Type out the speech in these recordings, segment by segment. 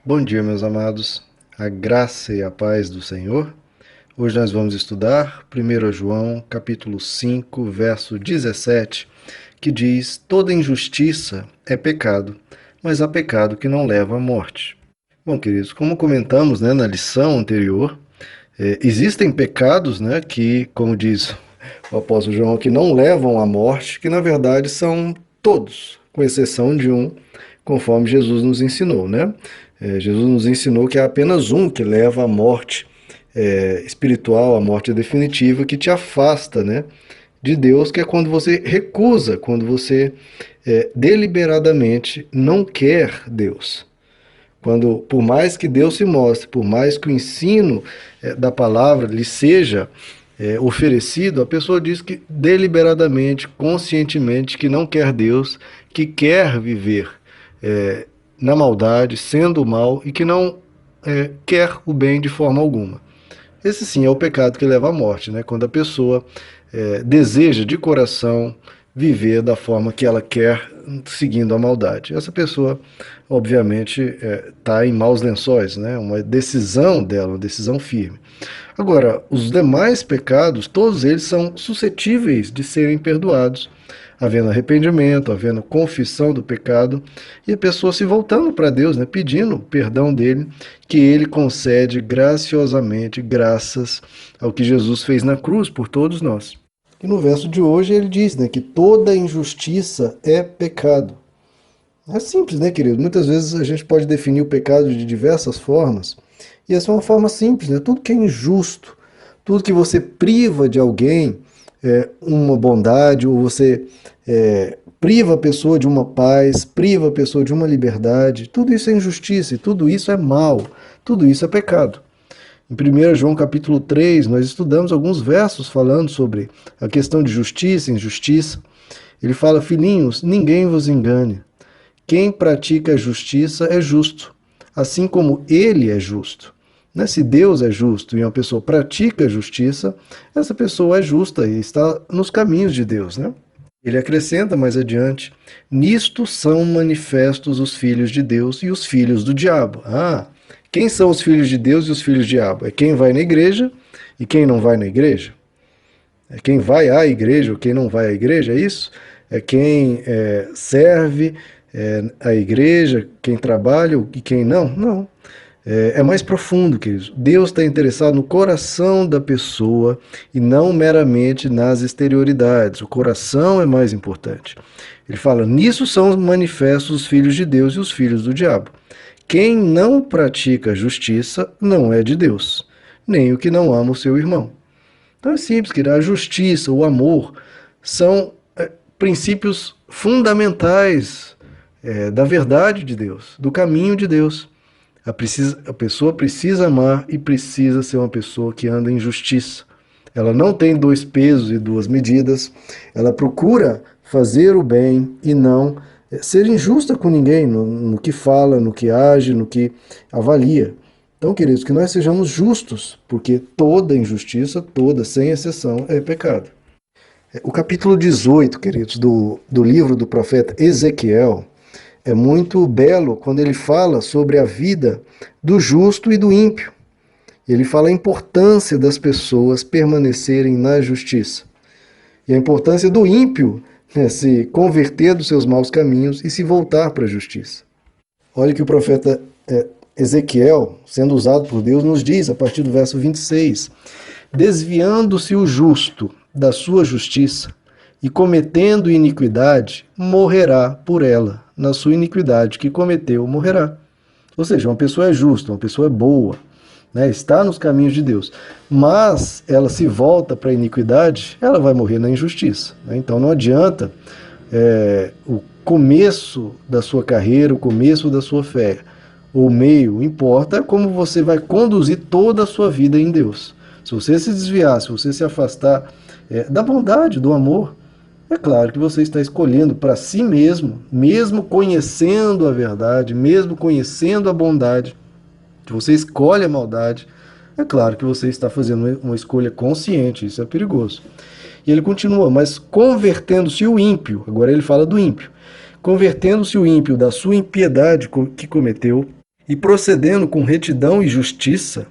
Bom dia, meus amados. A graça e a paz do Senhor. Hoje nós vamos estudar 1 João, capítulo 5, verso 17, que diz: Toda injustiça é pecado, mas há pecado que não leva à morte. Bom, queridos, como comentamos, na lição anterior, existem pecados, que, como diz o apóstolo João, que não levam à morte, que na verdade são todos, com exceção de um, conforme Jesus nos ensinou, Jesus nos ensinou que há apenas um que leva à morte espiritual, à morte definitiva, que te afasta, de Deus, que é quando você recusa, quando você deliberadamente não quer Deus. Quando, por mais que Deus se mostre, por mais que o ensino da palavra lhe seja oferecido, a pessoa diz que deliberadamente, conscientemente, que não quer Deus, que quer viver na maldade, sendo mal e que não quer o bem de forma alguma. Esse sim é o pecado que leva à morte, quando a pessoa deseja de coração viver da forma que ela quer, seguindo a maldade. Essa pessoa, obviamente, está em maus lençóis, uma decisão dela, uma decisão firme. Agora, os demais pecados, todos eles são suscetíveis de serem perdoados, havendo arrependimento, havendo confissão do pecado, e a pessoa se voltando para Deus, pedindo perdão dele, que ele concede graciosamente, graças ao que Jesus fez na cruz por todos nós. E no verso de hoje ele diz que toda injustiça é pecado. É simples, querido? Muitas vezes a gente pode definir o pecado de diversas formas, e essa é uma forma simples, Tudo que é injusto, tudo que você priva de alguém uma bondade, ou você priva a pessoa de uma paz, priva a pessoa de uma liberdade, tudo isso é injustiça, e tudo isso é mal, tudo isso é pecado. Em 1 João capítulo 3, nós estudamos alguns versos falando sobre a questão de justiça e injustiça. Ele fala: filhinhos, ninguém vos engane. Quem pratica a justiça é justo, assim como ele é justo. Se Deus é justo e uma pessoa pratica a justiça, essa pessoa é justa e está nos caminhos de Deus, Ele acrescenta mais adiante: nisto são manifestos os filhos de Deus e os filhos do diabo. Quem são os filhos de Deus e os filhos do diabo? É quem vai na igreja e quem não vai na igreja? É quem vai à igreja ou quem não vai à igreja, é isso? É quem serve a igreja, quem trabalha e quem não? Não. É mais profundo, queridos. Deus está interessado no coração da pessoa e não meramente nas exterioridades. O coração é mais importante. Ele fala: nisso são manifestos os filhos de Deus e os filhos do diabo. Quem não pratica justiça não é de Deus, nem o que não ama o seu irmão. Então é simples, querido. A justiça, o amor, são princípios fundamentais da verdade de Deus, do caminho de Deus. A pessoa precisa amar e precisa ser uma pessoa que anda em justiça. Ela não tem dois pesos e duas medidas. Ela procura fazer o bem e não ser injusta com ninguém no que fala, no que age, no que avalia. Então, queridos, que nós sejamos justos, porque toda injustiça, toda, sem exceção, é pecado. O capítulo 18, queridos, do livro do profeta Ezequiel, é muito belo quando ele fala sobre a vida do justo e do ímpio. Ele fala a importância das pessoas permanecerem na justiça. E a importância do ímpio se converter dos seus maus caminhos e se voltar para a justiça. Olha que o profeta Ezequiel, sendo usado por Deus, nos diz, a partir do verso 26, desviando-se o justo da sua justiça e cometendo iniquidade, morrerá por ela. Na sua iniquidade que cometeu, morrerá. Ou seja, uma pessoa é justa, uma pessoa é boa, está nos caminhos de Deus, mas ela se volta para a iniquidade, ela vai morrer na injustiça. Então não adianta o começo da sua carreira, o começo da sua fé, o meio, importa como você vai conduzir toda a sua vida em Deus. Se você se desviar, se você se afastar da bondade, do amor, é claro que você está escolhendo para si mesmo, mesmo conhecendo a verdade, mesmo conhecendo a bondade, que você escolhe a maldade, é claro que você está fazendo uma escolha consciente, isso é perigoso. E ele continua: mas convertendo-se o ímpio, agora ele fala do ímpio, convertendo-se o ímpio da sua impiedade que cometeu e procedendo com retidão e justiça,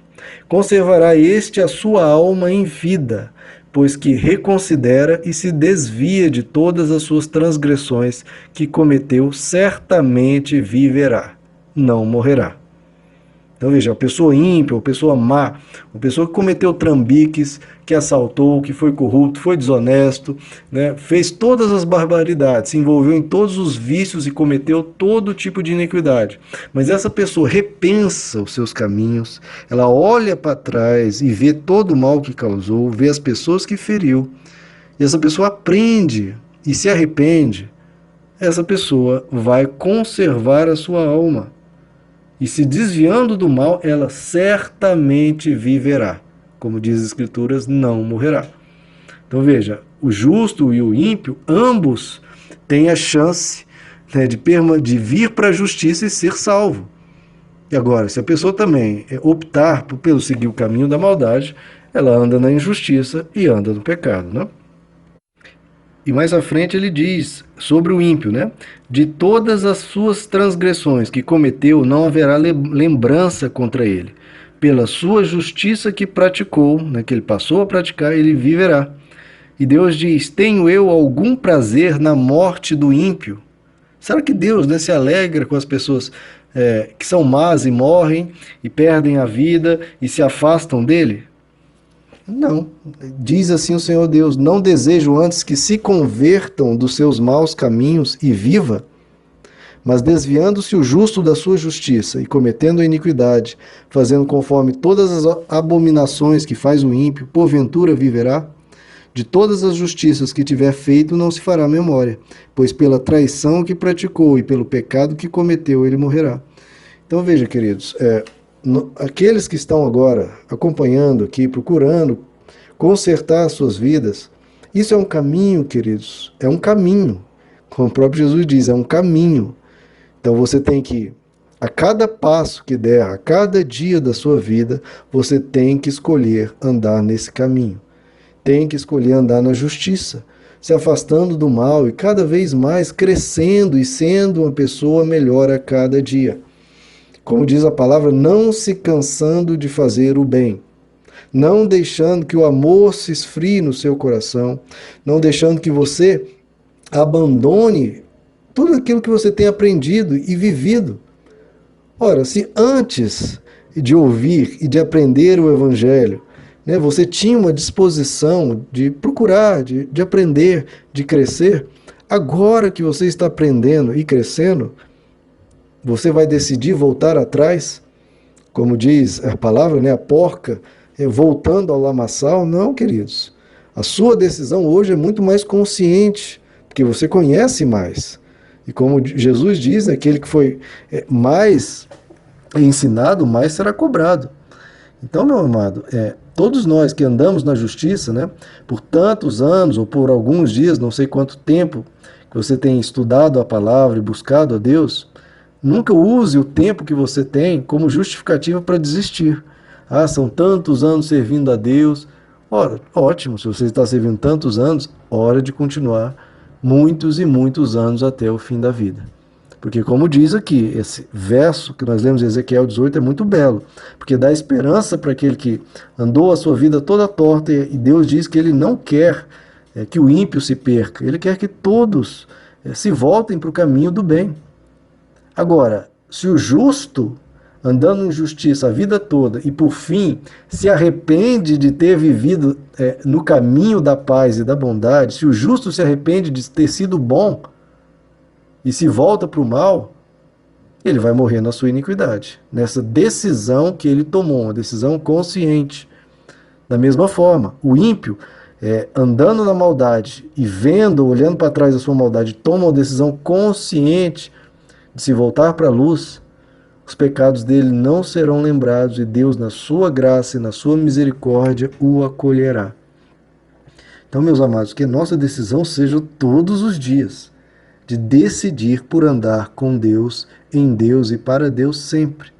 conservará este a sua alma em vida, pois que reconsidera e se desvia de todas as suas transgressões que cometeu, certamente viverá, não morrerá. Então veja, a pessoa ímpia, a pessoa má, a pessoa que cometeu trambiques, que assaltou, que foi corrupto, foi desonesto, né, fez todas as barbaridades, se envolveu em todos os vícios e cometeu todo tipo de iniquidade. Mas essa pessoa repensa os seus caminhos, ela olha para trás e vê todo o mal que causou, vê as pessoas que feriu, e essa pessoa aprende e se arrepende, essa pessoa vai conservar a sua alma. E se desviando do mal, ela certamente viverá. Como diz as Escrituras, não morrerá. Então veja, o justo e o ímpio, ambos têm a chance, né, de vir para a justiça e ser salvo. E agora, se a pessoa também optar pelo seguir o caminho da maldade, ela anda na injustiça e anda no pecado, né? E mais à frente ele diz sobre o ímpio, né? De todas as suas transgressões que cometeu, não haverá lembrança contra ele. Pela sua justiça que praticou, né, que ele passou a praticar, ele viverá. E Deus diz: tenho eu algum prazer na morte do ímpio? Será que Deus, né, se alegra com as pessoas que são más e morrem e perdem a vida e se afastam dele? Não, diz assim o Senhor Deus: não desejo antes que se convertam dos seus maus caminhos e viva, mas desviando-se o justo da sua justiça e cometendo a iniquidade, fazendo conforme todas as abominações que faz o ímpio, porventura viverá? De todas as justiças que tiver feito não se fará memória, pois pela traição que praticou e pelo pecado que cometeu ele morrerá. Então veja, queridos, aqueles que estão agora acompanhando aqui, procurando consertar as suas vidas, isso é um caminho, queridos, é um caminho. Como o próprio Jesus diz, é um caminho. Então você tem que, a cada passo que der, a cada dia da sua vida, você tem que escolher andar nesse caminho. Tem que escolher andar na justiça, se afastando do mal e cada vez mais crescendo e sendo uma pessoa melhor a cada dia. Como diz a palavra, não se cansando de fazer o bem, não deixando que o amor se esfrie no seu coração, não deixando que você abandone tudo aquilo que você tem aprendido e vivido. Ora, se antes de ouvir e de aprender o Evangelho, né, você tinha uma disposição de procurar, de aprender, de crescer, agora que você está aprendendo e crescendo, você vai decidir voltar atrás, como diz a palavra, né, a porca, voltando ao lamaçal? Não, queridos. A sua decisão hoje é muito mais consciente, porque você conhece mais. E como Jesus diz, aquele que foi mais ensinado, mais será cobrado. Então, meu amado, todos nós que andamos na justiça, né, por tantos anos ou por alguns dias, não sei quanto tempo que você tem estudado a palavra e buscado a Deus, nunca use o tempo que você tem como justificativa para desistir. Ah, são tantos anos servindo a Deus. Ora, ótimo, se você está servindo tantos anos, hora de continuar muitos e muitos anos até o fim da vida. Porque como diz aqui, esse verso que nós lemos em Ezequiel 18 é muito belo, porque dá esperança para aquele que andou a sua vida toda torta, e Deus diz que ele não quer que o ímpio se perca, ele quer que todos se voltem para o caminho do bem. Agora, se o justo, andando em justiça a vida toda, e por fim se arrepende de ter vivido no caminho da paz e da bondade, se o justo se arrepende de ter sido bom, e se volta para o mal, ele vai morrer na sua iniquidade, nessa decisão que ele tomou, uma decisão consciente. Da mesma forma, o ímpio, andando na maldade e vendo, olhando para trás da sua maldade, toma uma decisão consciente de se voltar para a luz, os pecados dele não serão lembrados e Deus, na sua graça e na sua misericórdia, o acolherá. Então, meus amados, que nossa decisão seja todos os dias de decidir por andar com Deus, em Deus e para Deus sempre,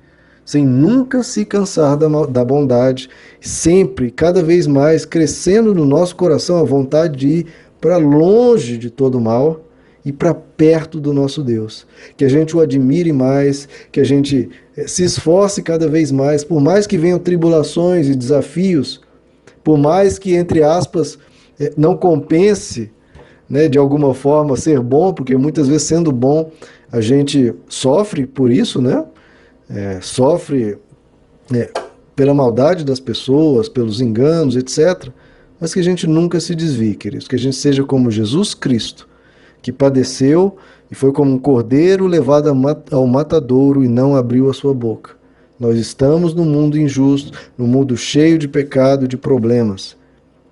sem nunca se cansar da bondade, sempre, cada vez mais, crescendo no nosso coração a vontade de ir para longe de todo mal ir para perto do nosso Deus, que a gente o admire mais, que a gente se esforce cada vez mais, por mais que venham tribulações e desafios, por mais que, entre aspas, não compense, né, de alguma forma ser bom, porque muitas vezes sendo bom a gente sofre por isso, né? Sofre pela maldade das pessoas, pelos enganos, etc. Mas que a gente nunca se desvie, queridos, que a gente seja como Jesus Cristo, que padeceu e foi como um cordeiro levado ao matadouro e não abriu a sua boca. Nós estamos num mundo injusto, num mundo cheio de pecado, de problemas,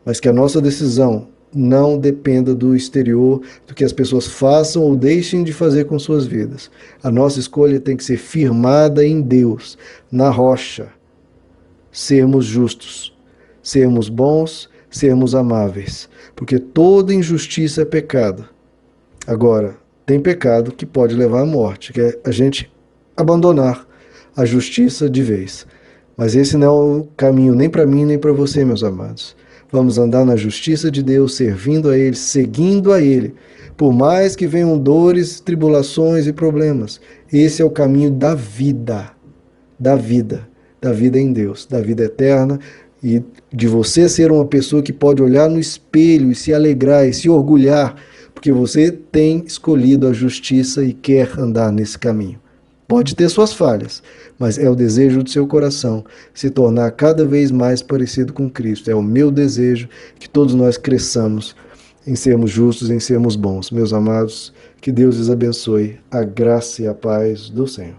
mas que a nossa decisão não dependa do exterior, do que as pessoas façam ou deixem de fazer com suas vidas. A nossa escolha tem que ser firmada em Deus, na rocha. Sermos justos, sermos bons, sermos amáveis, porque toda injustiça é pecado. Agora, tem pecado que pode levar à morte, que é a gente abandonar a justiça de vez. Mas esse não é o caminho nem para mim nem para você, meus amados. Vamos andar na justiça de Deus, servindo a Ele, seguindo a Ele. Por mais que venham dores, tribulações e problemas, esse é o caminho da vida. Da vida. Da vida em Deus, da vida eterna. E de você ser uma pessoa que pode olhar no espelho e se alegrar e se orgulhar, porque você tem escolhido a justiça e quer andar nesse caminho. Pode ter suas falhas, mas é o desejo do seu coração se tornar cada vez mais parecido com Cristo. É o meu desejo que todos nós cresçamos em sermos justos, em sermos bons. Meus amados, que Deus os abençoe. A graça e a paz do Senhor.